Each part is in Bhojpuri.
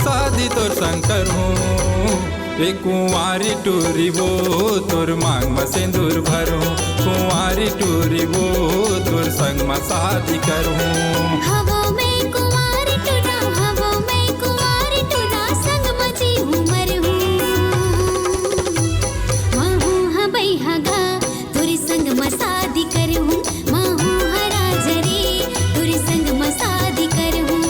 शादी तोर संग करूं। रे कुंवारी टूरी वो तोर मांग में सिंदूर भरूं। कुंवारी टूरी वो तोर संग में शादी करूं। हवो में कुंवारी टूरा, हवो में कुंवारी टूरा, संग मची उमर हूँ। महू हबई हगा तोरी संग में शादी करूं। महू हरा जरे तोरी संग में शादी करूं।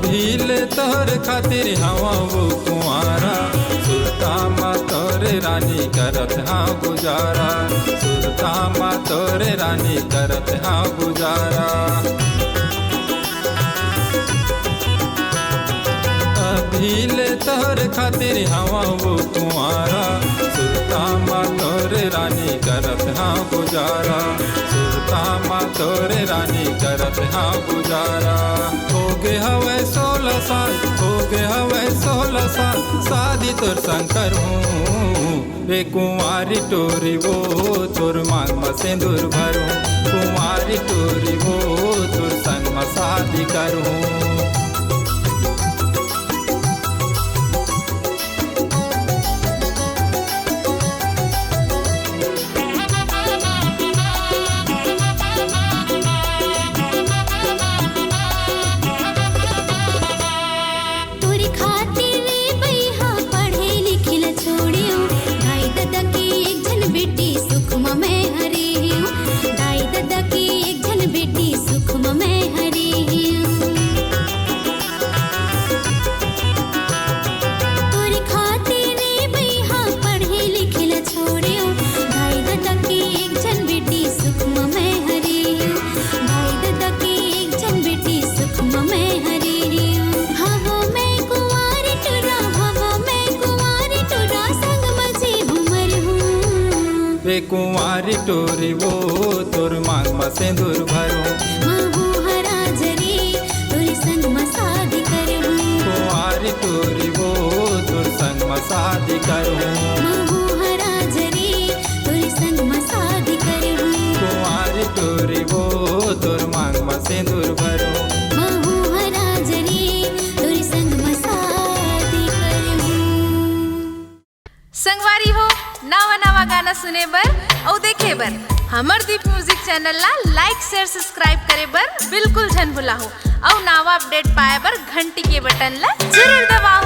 भीले तोर खातिर हवा वो कुंवारा, सुरता माँ तोरे रानी करत हाँ गुजारा। सुरता माँ तोरे रानी करत हाँ गुजारा। भीले तोर खातिर हवा वो कुंवारा, सुरता माँ तोरे रानी करत हाँ गुजारा। सुरता माँ तोरे रानी करत हाँ गुजारा। हो गे हवे 16 साल, हो गे हवे 16 साल, शादी तोर संग करूं। रे कुंवारी टोरी वो तोर मांग में सिंदूर भरूं। कुंवारी टोरी वो तोर संग में शादी करूं। रे कुंवारी टोरी वो तोर मांग में सिंदूर भरूं। महू हरा जरे तोरी संग में शादी करूं। कुंवारी टोरी वो तोर संग में शादी करूं। महू हरा जरे तोरी संग में शादी करूं। कुंवारी टोरी वो तोर मांग में सिंदूर भरूं। महू हरा जरे तोरी संग में शादी करूं। संगवारी हो नवा नवा गाना सुने बर और देखे बर हमर दीप म्यूजिक चैनल ला लाइक शेयर सब्सक्राइब करे बर बिल्कुल झन भुलाहो। और नवा अपडेट पाए बर घंटी के बटन ला जरूर दबाओ।